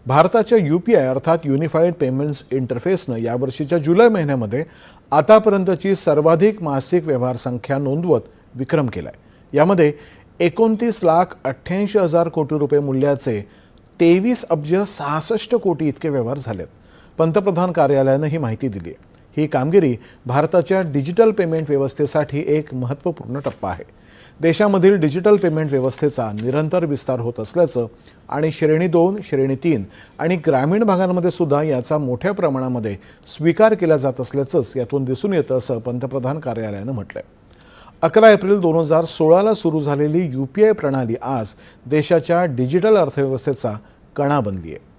भारताच्या UPI अर्थात unified payments इंटरफेसनं यावर्षीच्या जुलै महिन्यामध्ये आतापर्यंतची सर्वाधिक मासिक व्यवहार संख्या नोंदवत विक्रम केलाय। यामध्ये 29,88,000 कोटी रुपये मूल्याचे 23,66 कोटी इतके व्यवहार झालेत। पंतप्रधान कार्यालयानं ही माहिती दिली आहे। ही कामगिरी भारताच्या डिजिटल पेमेंट व्यवस्थेसाठी एक महत्त्वपूर्ण टप्पा आहे। देशामधील डिजिटल पेमेंट व्यवस्थेचा निरंतर विस्तार होत असल्याचं आणि श्रेणी 2, श्रेणी 3 आणि ग्रामीण भागांमध्ये सुद्धा याचा मोठ्या प्रमाणामध्ये स्वीकार केला जात असल्याचंच यातून दिसून येतं असं पंतप्रधान कार्यालयानं म्हटलंय। 11 एप्रिल 2016ला सुरू झालेली UPI प्रणाली आज देशाच्या डिजिटल अर्थव्यवस्थेचा कणा बनली आहे।